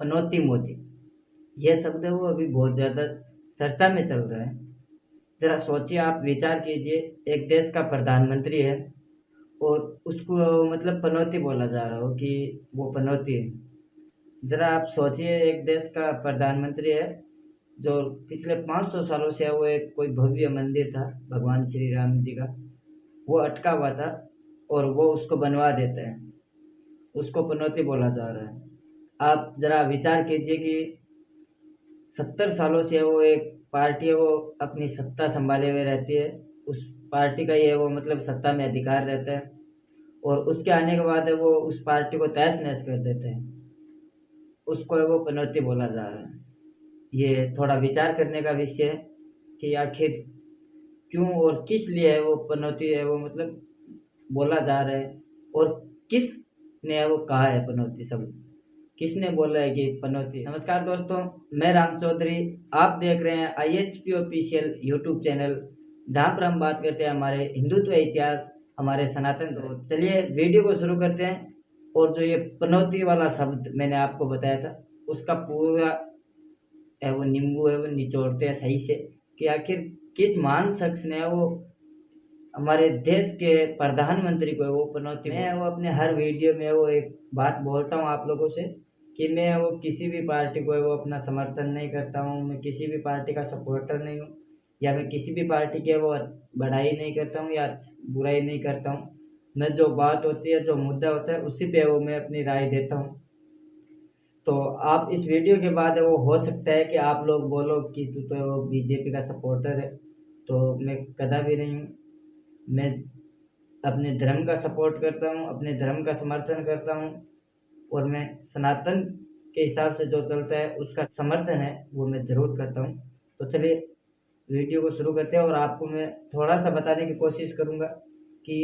पनौती मोदी, यह शब्द है वो अभी बहुत ज़्यादा चर्चा में चल रहा है। ज़रा सोचिए, आप विचार कीजिए, एक देश का प्रधानमंत्री है और उसको मतलब पनौती बोला जा रहा हो कि वो पनौती है। ज़रा आप सोचिए, एक देश का प्रधानमंत्री है जो पिछले 500 सालों से है, वो एक कोई भव्य मंदिर था भगवान श्री राम जी का, वो अटका हुआ था और वो उसको बनवा देते हैं, उसको पनौती बोला जा रहा है। आप ज़रा विचार कीजिए कि 70 सालों से वो एक पार्टी है, वो अपनी सत्ता संभाले हुए रहती है, उस पार्टी का ये वो मतलब सत्ता में अधिकार रहता है और उसके आने के बाद है वो उस पार्टी को तहस नहस कर देते हैं, उसको है वो पनौती बोला जा रहा है। ये थोड़ा विचार करने का विषय है कि आखिर क्यों और किस लिए है वो पनौती है वो मतलब बोला जा रहा है, और किसने है वो कहा है पनौती शब्द, किसने बोला है कि पनौती। नमस्कार दोस्तों, मैं राम चौधरी, आप देख रहे हैं IHP ऑफिशियल यूट्यूब चैनल, जहां पर हम बात करते हैं हमारे हिंदुत्व इतिहास, हमारे सनातन। तो चलिए वीडियो को शुरू करते हैं। और जो ये पनौती वाला शब्द मैंने आपको बताया था, उसका पूरा है वो नींबू है वो निचोड़ते हैं सही से कि आखिर किस महान शख्स ने वो हमारे देश के प्रधानमंत्री को वो पनौती। मैं वो अपने हर वीडियो में वो एक बात बोलता हूँ आप लोगों से कि मैं वो किसी भी पार्टी को वो अपना समर्थन नहीं करता हूँ, मैं किसी भी पार्टी का सपोर्टर नहीं हूँ, या मैं किसी भी पार्टी के वो बढ़ाई नहीं करता हूँ या बुराई नहीं करता हूँ। मैं जो बात होती है, जो मुद्दा होता है, उसी पे वो मैं अपनी राय देता हूँ। तो आप इस वीडियो के बाद वो हो सकता है कि आप लोग बोलो कि तू तो बीजेपी का सपोर्टर है, तो मैं कदा भी नहीं हूँ। मैं अपने धर्म का सपोर्ट करता हूँ, अपने धर्म का समर्थन करता हूँ और मैं सनातन के हिसाब से जो चलता है उसका समर्थन है वो मैं ज़रूर करता हूँ। तो चलिए वीडियो को शुरू करते हैं और आपको मैं थोड़ा सा बताने की कोशिश करूँगा कि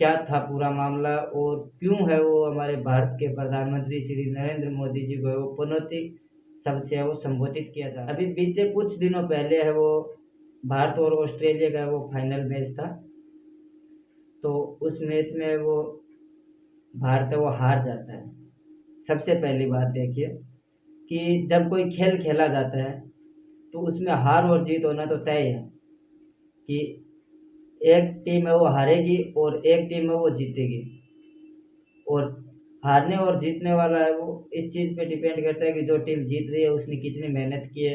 क्या था पूरा मामला और क्यों है वो हमारे भारत के प्रधानमंत्री श्री नरेंद्र मोदी जी को वो पनौती शब्द से वो संबोधित किया था। अभी बीते कुछ दिनों पहले है वो भारत और ऑस्ट्रेलिया का वो फाइनल मैच था, तो उस मैच में वो भारत है वो हार जाता है। सबसे पहली बात देखिए कि जब कोई खेल खेला जाता है तो उसमें हार और जीत होना तो तय है कि एक टीम है वो हारेगी और एक टीम है वो जीतेगी, और हारने और जीतने वाला है वो इस चीज़ पे डिपेंड करता है कि जो टीम जीत रही है उसने कितनी मेहनत की है।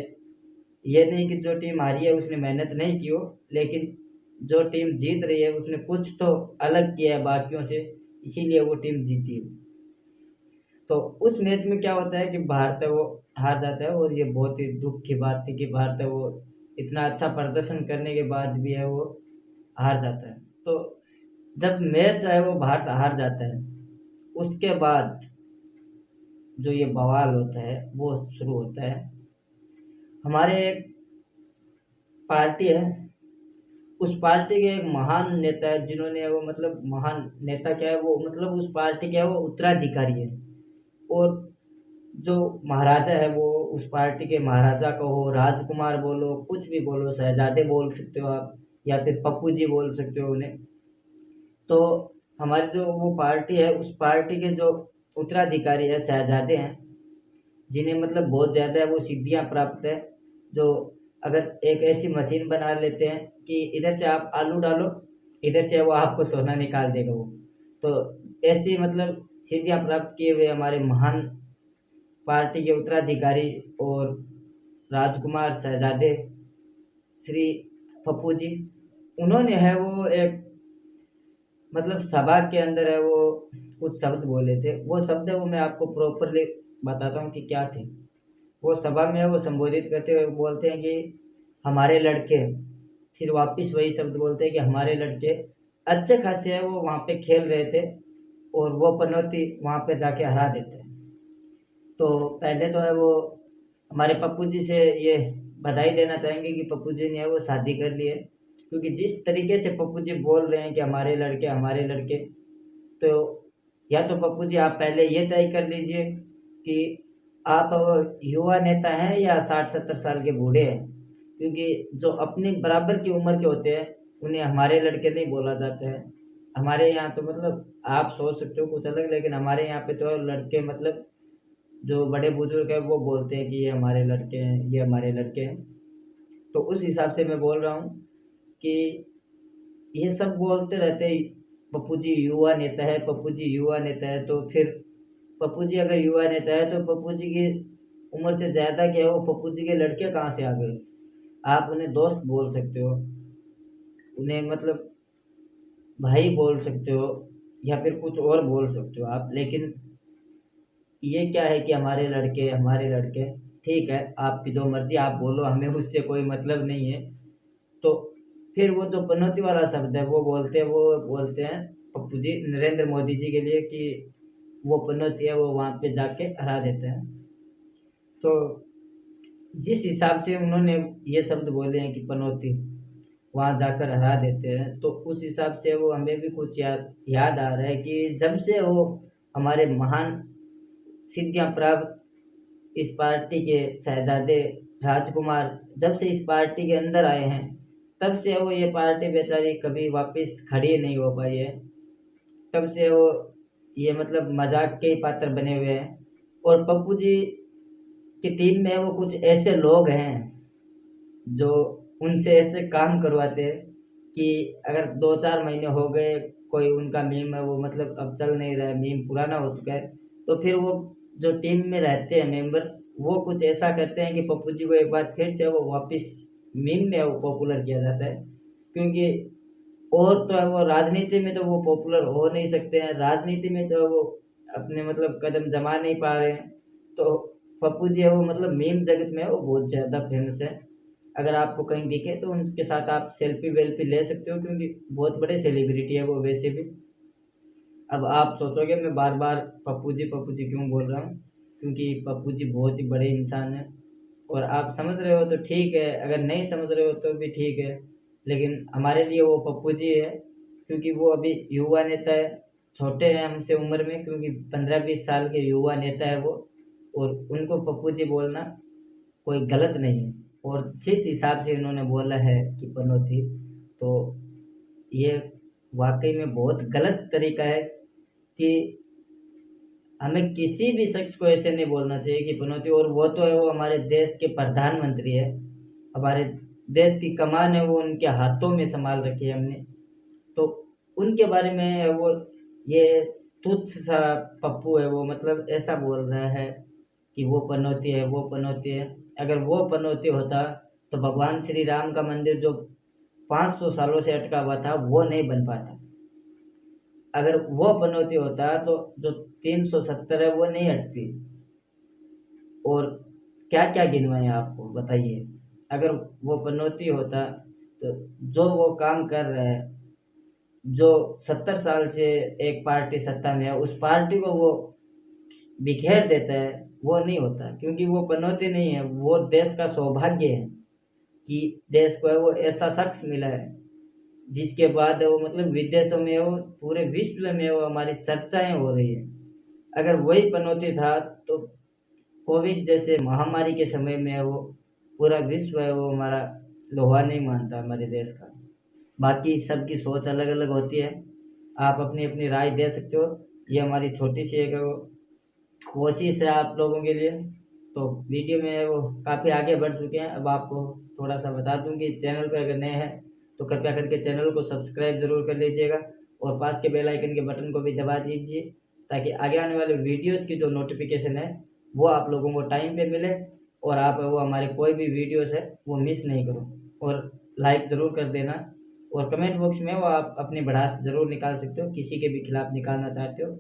ये नहीं कि जो टीम हारी है उसने मेहनत नहीं की हो, लेकिन जो टीम जीत रही है उसने कुछ तो अलग किया है बाकियों से, इसीलिए वो टीम जीती है। तो उस मैच में क्या होता है कि भारत है वो हार जाता है और ये बहुत ही दुख की बात थी कि भारत है वो इतना अच्छा प्रदर्शन करने के बाद भी है वो हार जाता है। तो जब मैच है वो भारत हार जाता है, उसके बाद जो ये बवाल होता है वो शुरू होता है। हमारे एक पार्टी है, उस पार्टी के एक महान नेता है जिन्होंने वो मतलब महान नेता क्या है वो मतलब उस पार्टी के है वो उत्तराधिकारी है, और जो महाराजा है वो उस पार्टी के महाराजा कहो, राजकुमार बोलो, कुछ भी बोलो, शहजादे बोल सकते हो आप, या फिर पप्पू जी बोल सकते हो उन्हें। तो हमारी जो वो पार्टी है उस पार्टी के जो उत्तराधिकारी है, शहजादे हैं, जिन्हें मतलब बहुत ज़्यादा है वो सिद्धियाँ प्राप्त है, जो अगर एक ऐसी मशीन बना लेते हैं कि इधर से आप आलू डालो, इधर से वो आपको सोना निकाल देगा वो। तो ऐसी मतलब सिद्धियाँ प्राप्त किए हुए हमारे महान पार्टी के उत्तराधिकारी और राजकुमार शहजादे श्री पप्पू जी, उन्होंने है वो एक मतलब सभा के अंदर है वो कुछ शब्द बोले थे। वो शब्द है वो मैं आपको प्रॉपरली बताता हूँ कि क्या थे। वो सभा में वो संबोधित करते हुए बोलते हैं कि हमारे लड़के, फिर वापस वही शब्द बोलते हैं कि हमारे लड़के अच्छे खासे है वो वहाँ पे खेल रहे थे और वो पनौती वहाँ पे जाके हरा देते हैं। तो पहले तो है वो हमारे पप्पू जी से ये बधाई देना चाहेंगे कि पप्पू जी ने वो शादी कर ली है, क्योंकि जिस तरीके से पप्पू जी बोल रहे हैं कि हमारे लड़के, तो या तो पप्पू जी आप पहले ये तय कर लीजिए कि आप युवा नेता हैं या 60-70 साल के बूढ़े हैं, क्योंकि जो अपनी बराबर की उम्र के होते हैं उन्हें हमारे लड़के नहीं बोला जाता है। हमारे यहाँ तो मतलब आप सोच सकते हो कुछ अलग, लेकिन हमारे यहाँ पे तो लड़के मतलब जो बड़े बुजुर्ग हैं वो बोलते हैं कि ये हमारे लड़के हैं, ये हमारे लड़के हैं। तो उस हिसाब से मैं बोल रहा हूँ कि ये सब बोलते रहते हैं, पप्पू जी युवा नेता है, पप्पू जी युवा नेता है। तो फिर पप्पू जी अगर युवा नेता है तो पप्पू जी की उम्र से ज़्यादा क्या है, वो पप्पू जी के लड़के कहाँ से आ गए? आप उन्हें दोस्त बोल सकते हो, उन्हें मतलब भाई बोल सकते हो, या फिर कुछ और बोल सकते हो आप। लेकिन ये क्या है कि हमारे लड़के, हमारे लड़के, ठीक है आपकी जो मर्जी आप बोलो, हमें उससे कोई मतलब नहीं है। तो फिर वो जो पनौती वाला शब्द है वो बोलते हैं पप्पू जी नरेंद्र मोदी जी के लिए कि वो पनौती है वो वहाँ पे जाके हरा देते हैं। तो जिस हिसाब से उन्होंने ये शब्द बोले हैं कि पनौती वहाँ जाकर हरा देते हैं, तो उस हिसाब से वो हमें भी कुछ याद आ रहा है कि जब से वो हमारे महान सिद्धियां प्राप्त इस पार्टी के शहजादे राजकुमार जब से इस पार्टी के अंदर आए हैं, तब से वो ये पार्टी बेचारी कभी वापस खड़ी नहीं हो पाई है। तब से वो ये मतलब मजाक के ही पात्र बने हुए हैं। और पप्पू जी की टीम में वो कुछ ऐसे लोग हैं जो उनसे ऐसे काम करवाते हैं कि अगर 2-4 महीने हो गए, कोई उनका मीम है वो मतलब अब चल नहीं रहा है, मीम पुराना हो चुका है, तो फिर वो जो टीम में रहते हैं मेंबर्स, वो कुछ ऐसा करते हैं कि पप्पू जी को एक बार फिर से वो वापस मीम में वो पॉपुलर किया जाता है। क्योंकि और तो है वो राजनीति में तो वो पॉपुलर हो नहीं सकते हैं, राजनीति में तो वो अपने मतलब कदम जमा नहीं पा रहे हैं। तो पप्पू जी है वो मतलब मीम जगत में वो बहुत ज़्यादा फेमस है। अगर आपको कहीं दिखे तो उनके साथ आप सेल्फी वेल्फी ले सकते हो, क्योंकि बहुत बड़े सेलिब्रिटी है वो वैसे भी। अब आप सोचोगे मैं बार बार पप्पू जी क्यों बोल रहा हूँ, क्योंकि पप्पू जी बहुत ही बड़े इंसान हैं। और आप समझ रहे हो तो ठीक है, अगर नहीं समझ रहे हो तो भी ठीक है। लेकिन हमारे लिए वो पप्पू जी है, क्योंकि वो अभी युवा नेता है, छोटे हैं हमसे उम्र में, क्योंकि 15-20 साल के युवा नेता है वो। और उनको पप्पू जी बोलना कोई गलत नहीं है। और जिस हिसाब से इन्होंने बोला है कि पनौती, तो ये वाकई में बहुत गलत तरीका है कि हमें किसी भी शख्स को ऐसे नहीं बोलना चाहिए कि पनौती। और वो तो है वो हमारे देश के प्रधानमंत्री है, हमारे देश की कमान है वो उनके हाथों में संभाल रखी है हमने। तो उनके बारे में वो ये तुच्छ सा पप्पू है वो मतलब ऐसा बोल रहा है कि वो पनौती है, वो पनौती है। अगर वो पनौती होता तो भगवान श्री राम का मंदिर जो 500 सालों से अटका हुआ था वो नहीं बन पाता। अगर वो पनौती होता तो जो 370 है वो नहीं हटती। और क्या क्या गिनवाएं आपको बताइए। अगर वो पनौती होता तो जो वो काम कर रहा है, जो 70 साल से एक पार्टी सत्ता में है उस पार्टी को वो बिखेर देता है, वो नहीं होता। क्योंकि वो पनौती नहीं है, वो देश का सौभाग्य है कि देश को है वो ऐसा शख्स मिला है जिसके बाद वो मतलब विदेशों में वो पूरे विश्व में वो हमारी चर्चाएं हो रही है। अगर वही पनौती था तो कोविड जैसे महामारी के समय में वो पूरा विश्व है वो हमारा लोहा नहीं मानता हमारे देश का। बाकी सबकी सोच अलग अलग होती है, आप अपनी अपनी राय दे सकते हो। ये हमारी छोटी सी एक वो कोशिश है आप लोगों के लिए। तो वीडियो में वो काफ़ी आगे बढ़ चुके हैं। अब आपको थोड़ा सा बता दूं कि चैनल पर अगर नए हैं तो कृपया करके चैनल को सब्सक्राइब ज़रूर कर लीजिएगा, और पास के बेल आइकन के बटन को भी दबा दीजिए, ताकि आगे आने वाले वीडियोस की जो नोटिफिकेशन है वो आप लोगों को टाइम पे मिले, और आप वो हमारे कोई भी वीडियोस है वो मिस नहीं करो। और लाइक ज़रूर कर देना, और कमेंट बॉक्स में वो आप अपनी भड़ास ज़रूर निकाल सकते हो, किसी के भी खिलाफ निकालना चाहते हो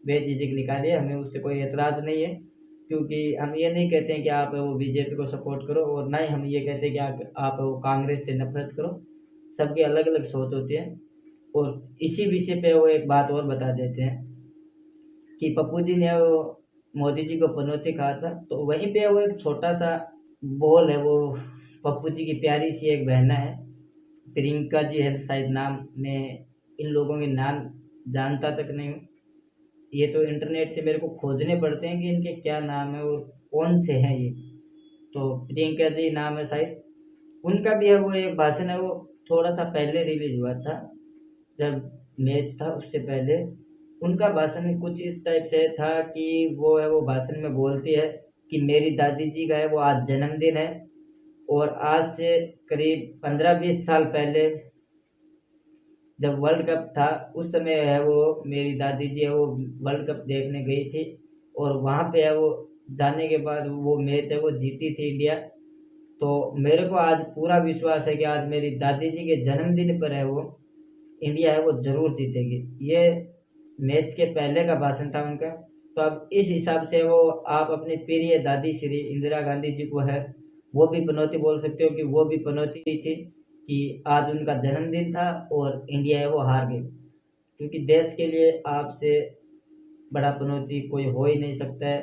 बेझिझक निकालिए, हमें उससे कोई एतराज़ नहीं है। क्योंकि हम ये नहीं कहते हैं कि आप वो बीजेपी को सपोर्ट करो, और ना ही हम ये कहते हैं कि आप वो कांग्रेस से नफरत करो। सबकी अलग अलग सोच होती है। और इसी विषय पे वो एक बात और बता देते हैं कि पप्पू जी ने वो मोदी जी को पनौती कहा था, तो वहीं पे वो एक छोटा सा बोल है वो पप्पू जी की प्यारी सी एक बहना है, प्रियंका जी है शायद नाम। मैं इन लोगों के नाम जानता तक नहीं हूँ, ये तो इंटरनेट से मेरे को खोजने पड़ते हैं कि इनके क्या नाम है और कौन से हैं ये। तो प्रियंका जी नाम है शायद। उनका भी है वो एक भाषण है वो थोड़ा सा पहले रिलीज हुआ था, जब मैच था उससे पहले। उनका भाषण कुछ इस टाइप से था कि वो भाषण में बोलती है कि मेरी दादी जी का है वो आज जन्मदिन है, और आज से करीब 15-20 साल पहले जब वर्ल्ड कप था, उस समय है वो मेरी दादी जी है वो वर्ल्ड कप देखने गई थी, और वहाँ पे है वो जाने के बाद वो मैच है वो जीती थी इंडिया। तो मेरे को आज पूरा विश्वास है कि आज मेरी दादी जी के जन्मदिन पर है वो इंडिया है वो जरूर जीतेगी। ये मैच के पहले का भाषण था उनका। तो अब इस हिसाब से वो आप अपनी प्रिय दादी श्री इंदिरा गांधी जी को है वो भी पनौती बोल सकते हो कि वो भी पनौती थी कि आज उनका जन्मदिन था और इंडिया है वो हार गई, क्योंकि देश के लिए आपसे बड़ा पनौती कोई हो ही नहीं सकता है।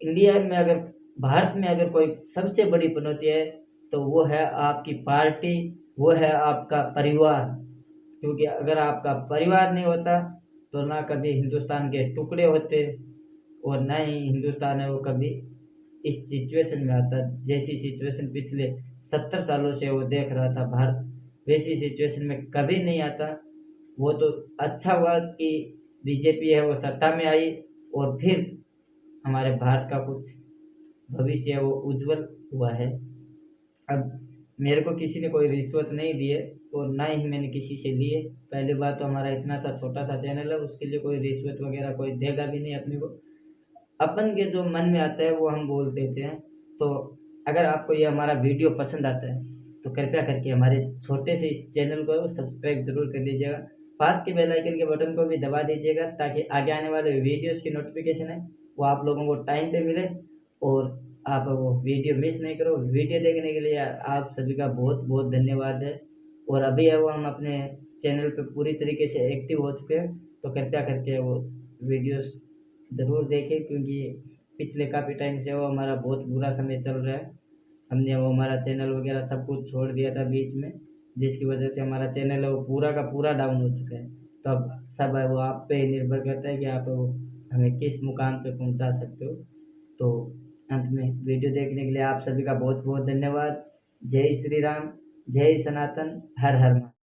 इंडिया में अगर भारत में अगर कोई सबसे बड़ी पनौती है तो वो है आपकी पार्टी, वो है आपका परिवार। क्योंकि अगर आपका परिवार नहीं होता तो ना कभी हिंदुस्तान के टुकड़े होते, और ना ही हिंदुस्तान है वो कभी इस सिचुएशन में आता। जैसी सिचुएशन पिछले 70 सालों से वो देख रहा था भारत, वैसी सिचुएशन में कभी नहीं आता। वो तो अच्छा हुआ कि बीजेपी है वो सत्ता में आई, और फिर हमारे भारत का कुछ भविष्य है वो उज्जवल हुआ है। अब मेरे को किसी ने कोई रिश्वत नहीं दी है, और ना ही मैंने किसी से लिए। पहली बात तो हमारा इतना सा छोटा सा चैनल है, उसके लिए कोई रिश्वत वगैरह कोई देगा भी नहीं अपने को। अपन के जो मन में आता है वो हम बोल देते हैं। तो अगर आपको ये हमारा वीडियो पसंद आता है तो कृपया करके हमारे छोटे से इस चैनल को सब्सक्राइब जरूर कर लीजिएगा। पास के बेल आइकन के बटन को भी दबा दीजिएगा ताकि आगे आने वाले वीडियोस की नोटिफिकेशन है वो आप लोगों को टाइम पे मिले, और आप वो वीडियो मिस नहीं करो। वीडियो देखने के लिए आप सभी का बहुत बहुत धन्यवाद है। और अभी है वो हम अपने चैनल पे पूरी तरीके से एक्टिव हो चुके हैं, तो कृपया करके वो वीडियोस ज़रूर देखें, क्योंकि पिछले काफ़ी टाइम से वो हमारा बहुत बुरा समय चल रहा है। हमने वो हमारा चैनल वगैरह सब कुछ छोड़ दिया था बीच में, जिसकी वजह से हमारा चैनल है वो पूरा का पूरा डाउन हो चुका है। तो अब सब है वो आप पे ही निर्भर करता है कि आप वो हमें किस मुकाम पे पहुंचा सकते हो। तो अंत में वीडियो देखने के लिए आप सभी का बहुत बहुत धन्यवाद। जय श्री राम, जय सनातन, हर हर महादेव।